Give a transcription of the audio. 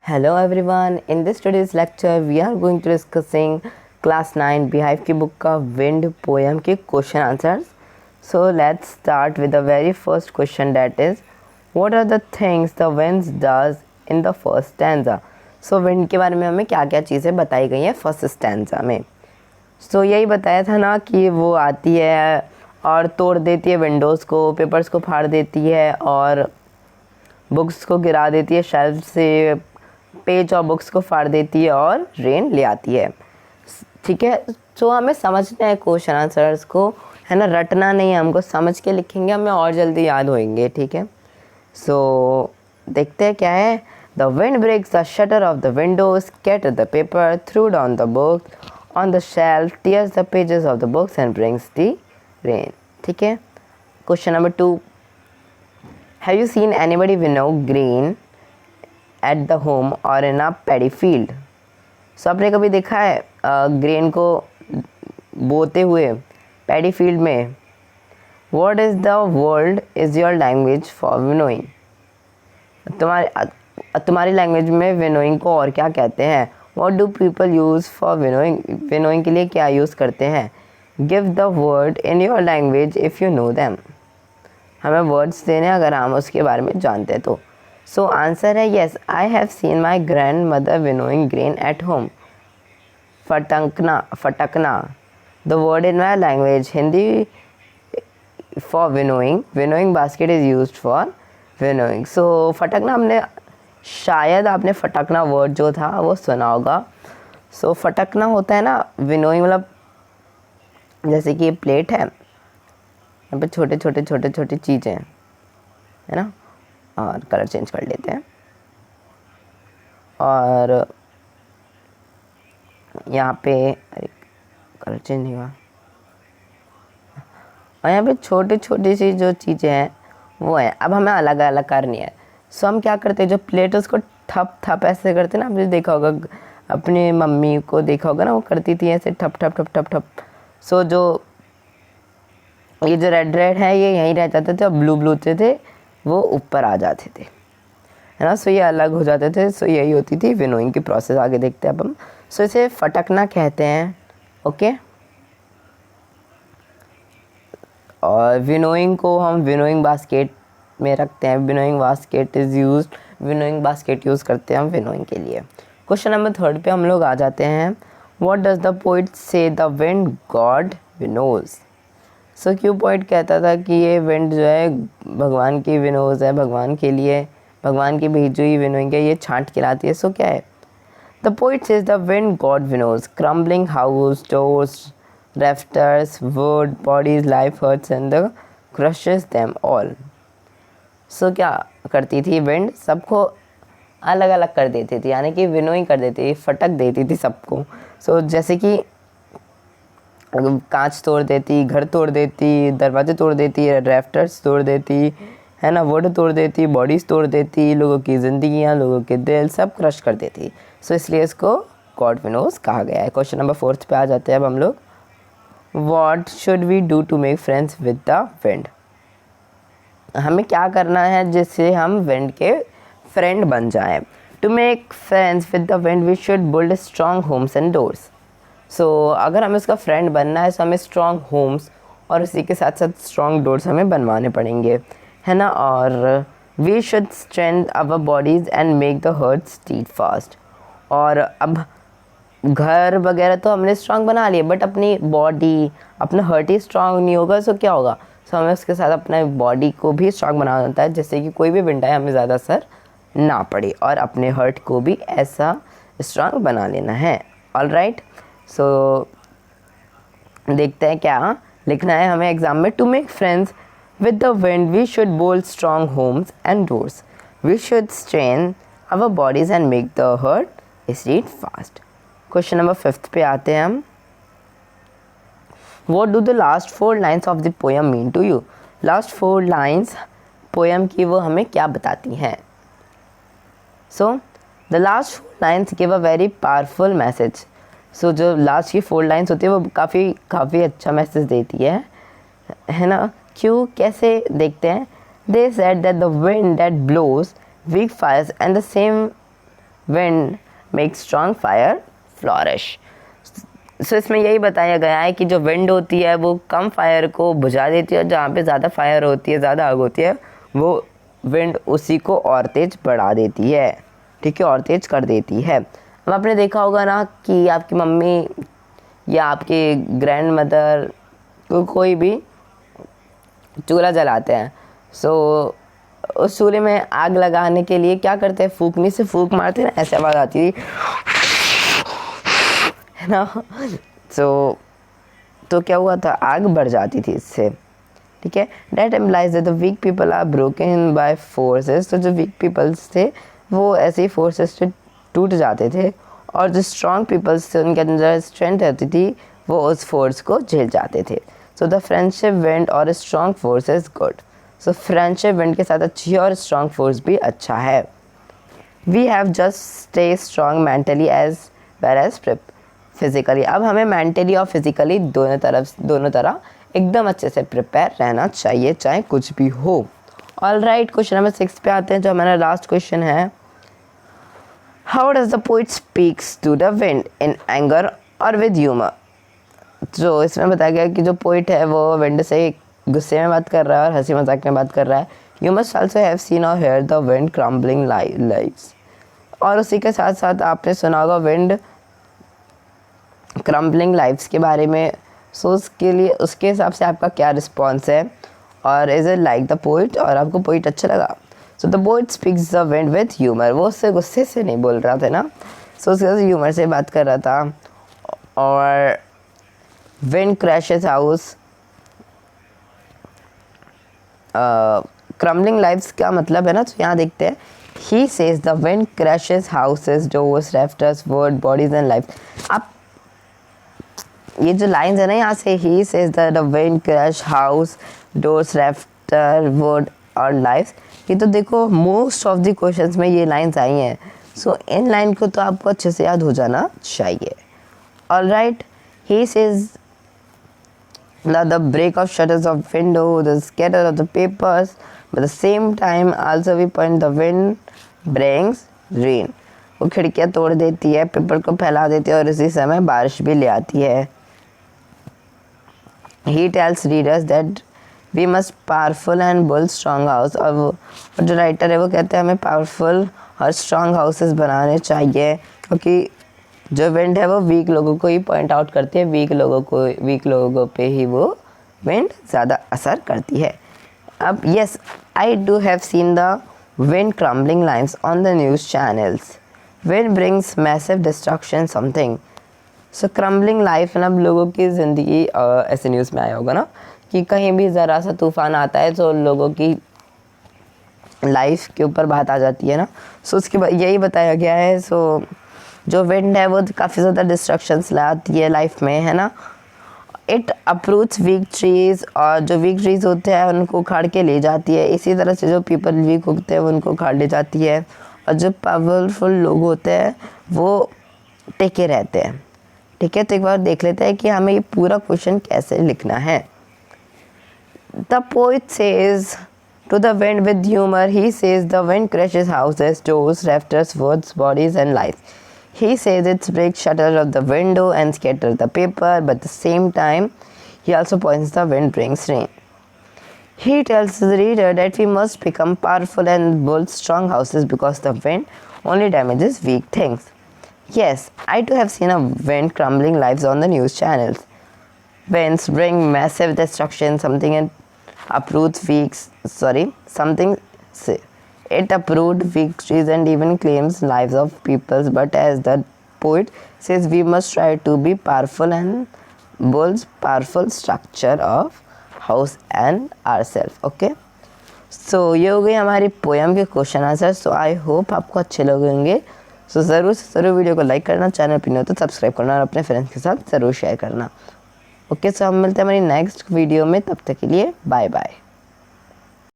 Hello everyone. In this today's lecture, we are going to discussing class 9 Beehive की book का Wind poem के question answers. So let's start with the very first question, that is, what are the things the wind does in the first stanza? So wind के बारे में हमें क्या क्या चीज़ें बताई गई हैं फर्स्ट स्टैंजा में. So यही बताया था ना कि वो आती है और तोड़ देती है विंडोज़ को, पेपर्स को फाड़ देती है और बुक्स को गिरा देती है शेल्फ से, पेज और बुक्स को फाड़ देती है और रेन ले आती है. ठीक है, तो हमें समझना है क्वेश्चन आंसर्स को, है ना, रटना नहीं है, हमको समझ के लिखेंगे, हमें और जल्दी याद होएंगे. ठीक है, सो देखते हैं क्या है. The wind breaks the shutter of the window, scatter the paper, throw down the books on the shelf, tears the pages of the books and brings the rain. ठीक है, question number 2. Have you seen anybody winnow grain at the home और in a paddy field? सो आपने कभी देखा है grain को बोते हुए पैडी फील्ड में? What is the world is your language for winnowing? तुम्हारी लैंग्वेज में विनोइंग को और क्या कहते हैं? What do people use for winnowing? Winnowing के लिए क्या यूज़ करते हैं? Give the word in your language if you know them. हमें वर्ड्स देने अगर हम उसके बारे में जानते हैं तो. सो आंसर है yes, I have seen my grand mother winnowing grain at home. फटकना the word in my language Hindi for winnowing. Winnowing basket is used for winnowing. So फटकना, हमने शायद आपने फटकना वर्ड जो था वो सुना होगा. सो फटकना होता है ना विनोइंग, मतलब जैसे कि ये प्लेट है, यहाँ पे छोटे छोटे चीज़ें हैं, है ना, और कलर चेंज कर लेते हैं. और यहाँ पे अरे कलर चेंज नहीं हुआ, और यहाँ पे छोटी छोटी सी जो चीज़ें हैं वो है. अब हमें अलग अलग करनी है. सो हम क्या करते हैं, जो प्लेट उसको ठप ठप ऐसे करते हैं ना, आपने देखा होगा, अपनी मम्मी को देखा होगा ना, वो करती थी ऐसे ठप ठप ठप ठप ठप. सो जो ये जो रेड रेड है ये यहीं रह जाते थे और ब्लू ब्लू थे वो ऊपर आ जाते थे, है ना. सो ये अलग हो जाते थे. सो यही होती थी विनोइंग की प्रोसेस. आगे देखते हैं अब हम. सो इसे फटकना कहते हैं. ओके, और विनोइंग को हम विनोइंग बास्केट में रखते हैं. Winnowing basket is used, winnowing basket use करते हैं हम विनोइंग के लिए. क्वेश्चन नंबर 3 पे हम लोग आ जाते हैं. व्हाट डज द पोइट से द विंड गॉड विनोज? सो क्यों पोइट कहता था कि ये विंड जो है भगवान की विनोज है, भगवान के लिए, भगवान की भेजी हुई विनोइंग है, ये छांट के लाती है. सो क्या है? The poet says the wind god winnows crumbling house, doors, rafters, wood, bodies, life hearts and the crushes them all. So क्या करती थी विंड? सबको अलग अलग कर देती थी, यानी कि विनोइंग कर देती थी, फटक देती थी सबको. सो जैसे कि कांच तोड़ देती, घर तोड़ देती, दरवाजे तोड़ देती, रेफ्टर्स तोड़ देती, है ना, वुड तोड़ देती, बॉडीज़ तोड़ देती, लोगों की ज़िंदगियाँ, लोगों के दिल सब क्रश कर देती. सो इसलिए इसको गॉड विनोज कहा गया है. क्वेश्चन नंबर 4 पे आ जाते हैं अब हम लोग. What should we do to make friends with the wind? हमें क्या करना है जिससे हम विंड के फ्रेंड बन जाएं? To make friends with the wind we should build strong homes and doors. So अगर हमें उसका फ्रेंड बनना है तो हमें स्ट्रॉन्ग होम्स और उसी के साथ साथ स्ट्रॉन्ग डोर्स हमें बनवाने पड़ेंगे, है ना. और we should strength our bodies and make the heart steadfast. और अब घर वगैरह तो हमने स्ट्रॉन्ग बना लिए, बट अपनी बॉडी, अपना हर्ट ही स्ट्रॉन्ग नहीं होगा. सो क्या होगा? सो हमें उसके साथ अपने बॉडी को भी स्ट्रॉन्ग बनाना होता है, जिससे कि कोई भी विंड आए हमें ज़्यादा असर ना पड़े, और अपने हर्ट को भी ऐसा स्ट्रॉन्ग बना लेना है. ऑल राइट, सो देखते हैं क्या लिखना है हमें एग्जाम में. To make friends with the wind we should build strong homes and doors. We should strain our bodies and make the heart steadfast. Question number 5 पे आते हैं हम. What do the last 4 lines of the poem mean to you? Last 4 lines poem की वो हमें क्या बताती हैं? So the last 4 lines give a very powerful message. So जो लास्ट की 4 लाइन्स होती है वो काफ़ी अच्छा मैसेज देती है ना. क्यों, कैसे, देखते हैं. They said that the wind that blows weak fires and the same wind make strong fire flourish. So इसमें यही बताया गया है कि जो विंड होती है वो कम फायर को बुझा देती है, और जहाँ पे ज़्यादा फायर होती है, ज़्यादा आग होती है, वो विंड उसी को और तेज़ बढ़ा देती है, ठीक है, और तेज़ कर देती है। अब आपने देखा होगा ना कि आपकी मम्मी या आपके ग्रैंड मदर कोई भी चूल्हा जलाते हैं, सो उस चूल्हे में आग लगाने के लिए क्या करते हैं, फूकनी से फूक मारते हैं ना, ऐसे आवाज़ आती थी, है ना। तो क्या हुआ था, आग बढ़ जाती थी इससे, ठीक है। That implies the weak people are broken by forces. तो जो वीक पीपल्स थे वो ऐसे ही फोर्सेस से टूट जाते थे, और जो स्ट्रॉन्ग पीपल्स थे उनके अंदर स्ट्रेंथ रहती थी, वो उस फोर्स को झेल जाते थे। सो द फ्रेंडशिप विंड और strong force is good. So friendship wind के साथ अच्छी है और स्ट्रॉन्ग फोर्स भी अच्छा है। We have just stay strong mentally as well as physically. अब हमें मेंटली और फिजिकली दोनों तरह एकदम अच्छे से प्रिपेयर रहना चाहिए, चाहे कुछ भी हो। ऑलराइट, क्वेश्चन नंबर 6 पे आते हैं, जो हमारा लास्ट क्वेश्चन है। How does the poet speaks to the wind, in anger और विद ह्यूमर। जो इसमें बताया गया कि जो पोइट है वो विंड से गुस्से में बात कर रहा है और हंसी मजाक में बात कर रहा है। You must also have seen और hear the wind crumbling lives. और उसी के साथ साथ आपने सुना होगा विंड क्रम्बलिंग लाइव्स के बारे में। सो उसके लिए उसके हिसाब से आपका क्या रिस्पॉन्स है, और is it like the poet, और आपको पोइट अच्छा लगा। So the poet speaks the wind with humour. वो उससे गुस्से से नहीं बोल रहा था ना, सो उसके साथ ह्यूमर से बात कर रहा था। और wind crashes house, crumbling lives का मतलब है ना, तो यहाँ देखते हैं। He says the wind crashes houses, doors, rafters, wood, bodies and life. आप ये जो लाइन्स है ना, यहाँ से he says the wind crash house, doors, rafter, wood और लाइफ, ये तो देखो मोस्ट ऑफ द क्वेश्चंस में ये लाइन्स आई हैं। सो इन लाइन को तो आपको अच्छे से याद हो जाना चाहिए। Alright, he says the break of shutters of window, the scatter of the papers, but at the same time also we point the wind brings rain। वो खिड़कियाँ तोड़ देती है, पेपर को फैला देती है, और इसी समय बारिश भी ले आती है। He tells readers that we must powerful and build strong house। और जो राइटर है वो कहते हैं हमें पावरफुल और स्ट्रॉन्ग हाउसेस बनाने चाहिए, क्योंकि जो विंड है वो वीक लोगों को ही पॉइंट आउट करती है, वीक लोगों पे ही वो विंड ज़्यादा असर करती है। अब yes, I do have seen the wind crumbling lines on the news channels. Wind brings massive destruction something. So crumbling life ना, अब लोगों की ज़िंदगी ऐसे न्यूज़ में आया होगा ना कि कहीं भी ज़रा सा तूफान आता है तो लोगों की लाइफ के ऊपर बात आ जाती है ना। सो उसके बाद यही बताया गया है। सो जो विंड है वो काफ़ी ज़्यादा डिस्ट्रक्शंस लाती है लाइफ में, है ना। इट अप्रोच वीक ट्रीज, और जो वीक ट्रीज होते हैं उनको उखाड़ के ले जाती है। इसी तरह से जो पीपल वीक होते हैं वो उनको उखाड़ ले जाती है, और जो पावरफुल लोग होते हैं वो टिके रहते हैं, ठीक है। तो एक बार देख लेते हैं कि हमें ये पूरा क्वेश्चन कैसे लिखना है। The poet says to the wind with humour, he says the wind crashes houses, doors, rafters, woods, bodies and life. He says it breaks shutters of the window and scatters the paper, but at the same time, he also points the wind brings rain. He tells the reader that we must become powerful and build strong houses because the wind only damages weak things. Yes, I too have seen a wind crumbling lives on the news channels. Winds bring massive destruction, It uprooted weak trees and even claims lives of people, but as the poet says, we must try to be powerful and build powerful structure of house and ourselves. Okay, so ये हो गई हमारी poem के question answer. So I hope आपको अच्छे लगे होंगे। सो ज़रूर से ज़रूर वीडियो को लाइक करना, चैनल पर नहीं हो तो सब्सक्राइब करना, और अपने फ्रेंड्स के साथ ज़रूर शेयर करना। ओके, सो हम मिलते हैं हमारी नेक्स्ट वीडियो में, तब तक के लिए बाय बाय।